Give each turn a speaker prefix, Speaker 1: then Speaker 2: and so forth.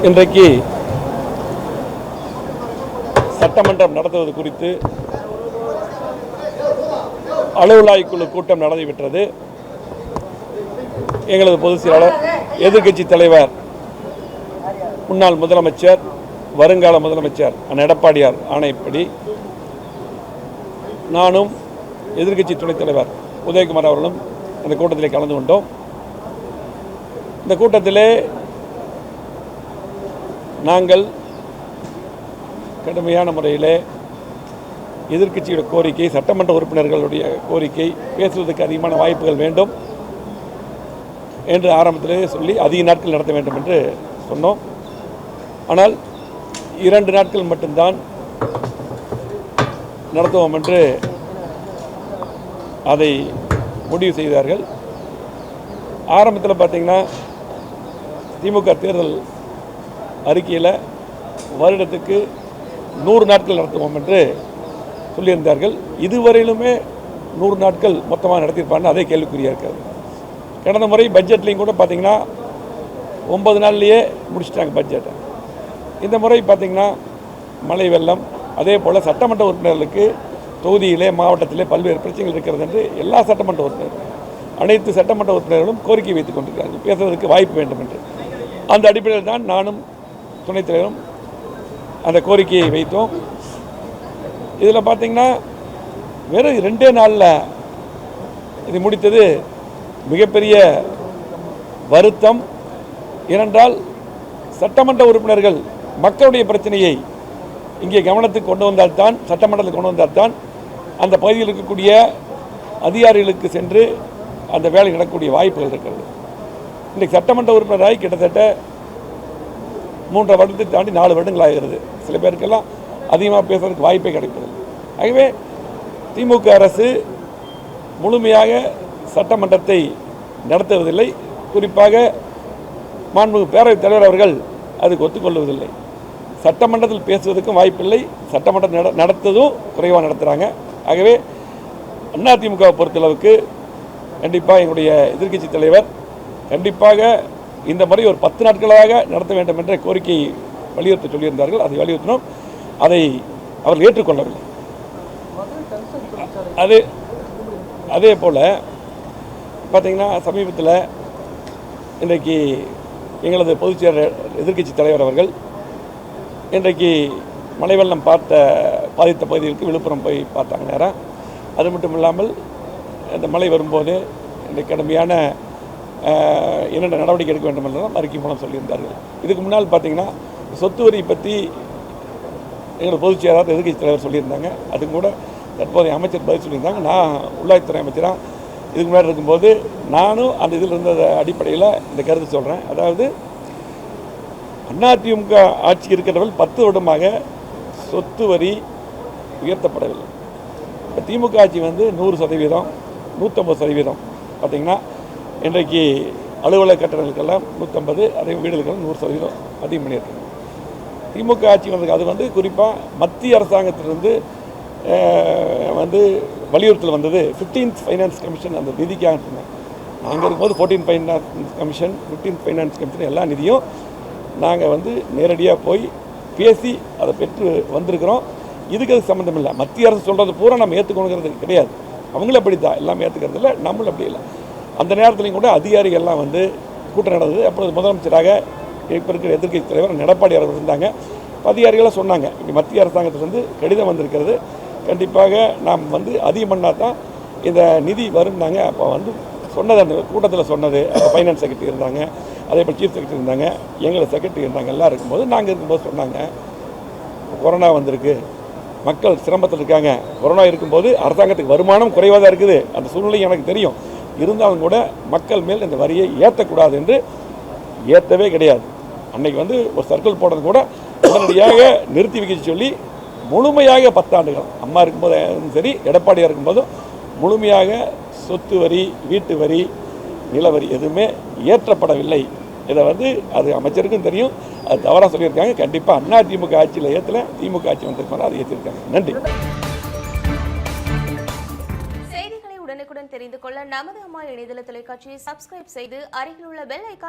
Speaker 1: இன்றைக்கு சட்டமன்றம் நடத்துவது குறித்து அலுவலாய்வு குழு கூட்டம் நடந்துவிட்டது. எங்களது பொதுச் செயலாளர், எதிர்க்கட்சி தலைவர், முன்னாள் முதலமைச்சர், வருங்கால முதலமைச்சர் அண்ணன் எடப்பாடியார் ஆணைப்படி நானும் எதிர்க்கட்சி துணைத் தலைவர் உதயகுமார் அவர்களும் அந்த கூட்டத்தில் கலந்து கொண்டோம். இந்த கூட்டத்திலே நாங்கள் கடுமையான முறையில் எதிர்க்கட்சியோட கோரிக்கை, சட்டமன்ற உறுப்பினர்களுடைய கோரிக்கை, பேசுவதற்கு அதிகமான வாய்ப்புகள் வேண்டும் என்று ஆரம்பத்திலே சொல்லி அதிக நாட்கள் நடத்த வேண்டும் என்று சொன்னோம். ஆனால் 2 நாட்கள் மட்டும்தான் நடத்துவோம் என்று அதை முடிவு செய்தார்கள். ஆரம்பத்தில் பார்த்தீங்கன்னா திமுக தேர்தல் அறிக்கையில் வருடத்துக்கு 100 நாட்கள் நடத்துவோம் என்று சொல்லியிருந்தார்கள். இதுவரையிலுமே 100 நாட்கள் மொத்தமாக நடத்தியிருப்பாங்க. அதே கேள்விக்குறியாக இருக்காது. கடந்த முறை பட்ஜெட்லேயும் கூட பார்த்திங்கன்னா 9 நாள்லேயே முடிச்சிட்டாங்க பட்ஜெட்டை. இந்த முறை பார்த்திங்கன்னா மழை வெள்ளம், அதே போல் சட்டமன்ற உறுப்பினர்களுக்கு தொகுதியிலே மாவட்டத்திலே பல்வேறு பிரச்சனைகள் இருக்கிறது என்று எல்லா சட்டமன்ற உறுப்பினர்களும், அனைத்து சட்டமன்ற உறுப்பினர்களும் கோரிக்கை வைத்துக் கொண்டிருக்கிறார்கள், பேசுவதற்கு வாய்ப்பு வேண்டும் என்று. அந்த அடிப்படையில் தான் நானும் துணைத் தலைவரும் அந்த கோரிக்கையை வைத்தோம். இதில் பார்த்திங்கன்னா வெறும் 2 நாளில் இது முடித்தது மிகப்பெரிய வருத்தம். ஏனென்றால் சட்டமன்ற உறுப்பினர்கள் மக்களுடைய பிரச்சனையை இங்கே கவனத்துக்கு கொண்டு வந்தால்தான், சட்டமன்றத்தில் கொண்டு வந்தால்தான் அந்த பகுதியில் இருக்கக்கூடிய அதிகாரிகளுக்கு சென்று அந்த வேலை நடக்கக்கூடிய வாய்ப்புகள் இருக்கிறது. இன்றைக்கு சட்டமன்ற உறுப்பினராகி கிட்டத்தட்ட 3 வருடத்தை தாண்டி 4 வருடங்கள் ஆகிறது. சில பேருக்கெல்லாம் அதிகமாக பேசுவதற்கு வாய்ப்பே கிடைப்பதில்லை. ஆகவே திமுக அரசு முழுமையாக சட்டமன்றத்தை நடத்துவதில்லை. குறிப்பாக மாண்புமிகு பேரவைத் தலைவர் அவர்கள் அதுக்கு ஒத்துக்கொள்வதில்லை. சட்டமன்றத்தில் பேசுவதற்கும் வாய்ப்பில்லை, சட்டமன்றம் நடத்ததும் குறைவாக நடத்துகிறாங்க. ஆகவே அதிமுகவை பொறுத்தளவுக்கு கண்டிப்பாக எங்களுடைய எதிர்க்கட்சி தலைவர் கண்டிப்பாக இந்த முறை ஒரு 10 நாட்களாக நடத்த வேண்டும் என்ற கோரிக்கை வலியுறுத்த சொல்லியிருந்தார்கள். அதை வலியுறுத்தினோம். அதை அவர்கள் ஏற்றுக்கொள்ளவில்லை. அதே போல் பார்த்திங்கன்னா சமீபத்தில் இன்றைக்கு எங்களது பொதுச் செயலாளர், எதிர்க்கட்சி தலைவர் அவர்கள் இன்றைக்கு மழை வெள்ளம் பாதித்த பகுதிகளுக்கு விழுப்புரம் போய் பார்த்தாங்க நேரம். அது மட்டும் இல்லாமல் இந்த மழை வரும்போது இன்றைக்கு கடுமையான என்னென்ன நடவடிக்கை எடுக்க வேண்டும் என்றும் அறிக்கை மூலம் சொல்லியிருந்தார்கள். இதுக்கு முன்னால் பார்த்திங்கன்னா சொத்து வரி பற்றி எங்களோட பொதுச் செயலாளர், எதிர்க்கட்சி தலைவர் சொல்லியிருந்தாங்க. அதுக்கு கூட தற்போதைய அமைச்சர் பதில் சொல்லியிருந்தாங்க. நான் உள்ளாட்சித்துறை அமைச்சராக இதுக்கு முன்னாடி இருக்கும்போது நானும் அந்த இதில் இருந்த அடிப்படையில் இந்த கருத்து சொல்கிறேன். அதாவது அதிமுக ஆட்சி இருக்கிறவர்கள் 10 வருடமாக சொத்து வரி உயர்த்தப்படவில்லை. இப்போ திமுக ஆட்சி 100%, 150% பார்த்திங்கன்னா இன்றைக்கு அலுவலக கட்டணங்களுக்கெல்லாம் 150, அதே வீடுகளுக்கெல்லாம் 100% அதிகம் பண்ணியிருக்காங்க. திமுக ஆட்சி அது குறிப்பாக மத்திய அரசாங்கத்திலிருந்து வலியுறுத்தல் வந்தது 15th ஃபைனான்ஸ் கமிஷன் அந்த நிதிக்காக இருந்தாங்க. நாங்கள் இருக்கும்போது 14th finance commission, 15th finance commission எல்லா நிதியும் நாங்கள் நேரடியாக போய் பேசி அதை பெற்று வந்திருக்கிறோம். இதுக்கு அது சம்மந்தம் இல்லை. மத்திய அரசு சொல்கிறது பூரா நம்ம ஏற்றுக்கணுங்கிறது கிடையாது. அவங்களும் அப்படி தான் எல்லாமே ஏற்றுக்கிறது இல்லை, நம்மளும் அப்படி இல்லை. அந்த நேரத்துலையும் கூட அதிகாரிகள்லாம் கூட்டம் நடந்தது. அப்பொழுது முதலமைச்சராக இப்போ இருக்கிற எதிர்க்கட்சி தலைவர் எடப்பாடி அவர்கள் இருந்தாங்க. அதிகாரிகளாக சொன்னாங்க, இப்படி மத்திய அரசாங்கத்திலிருந்து கடிதம் வந்திருக்கிறது, கண்டிப்பாக நாம் அதிகம் பண்ணால் தான் இந்த நிதி வரும்னாங்க. அப்போ சொன்னது, அந்த கூட்டத்தில் சொன்னது, ஃபைனான்ஸ் செக்ரட்டரி இருந்தாங்க, அதே போல் சீஃப் செக்ரட்டரி இருந்தாங்க, எங்களை செக்ரட்டரி இருந்தாங்க, எல்லாம் இருக்கும்போது நாங்கள் இருக்கும்போது சொன்னாங்க, கொரோனா வந்திருக்கு, மக்கள் சிரமத்தில் இருக்காங்க. கொரோனா இருக்கும்போது அரசாங்கத்துக்கு வருமானம் குறைவாக தான் இருக்குது, அந்த சூழ்நிலை எனக்கு தெரியும். இருந்தாலும் கூட மக்கள் மேல் இந்த வரியை ஏற்றக்கூடாது என்று ஏற்றவே கிடையாது. அன்றைக்கி ஒரு சர்க்கிள் போடுறது கூட உடனடியாக நிறுத்தி வைக்க சொல்லி முழுமையாக 10 ஆண்டுகள் அம்மா இருக்கும்போது சரி, எடப்பாடியாக இருக்கும்போதும் முழுமையாக சொத்து வரி, வீட்டு வரி, நிலவரி எதுவுமே ஏற்றப்படவில்லை. இதை அது அமைச்சருக்கும் தெரியும். அது தவறாக சொல்லியிருக்காங்க. கண்டிப்பாக அதிமுக ஆட்சியில் ஏற்றலை, திமுக ஆட்சி வந்திருக்காங்க, அதை ஏற்றிருக்காங்க. நன்றி.
Speaker 2: செய்திகளை உடனுக்குடன் தெரிந்து கொள்ள நமது அம்மா இணையதள தொலைக்காட்சியை சப்ஸ்கிரைப் செய்து அருகில் உள்ள பெல் ஐகான்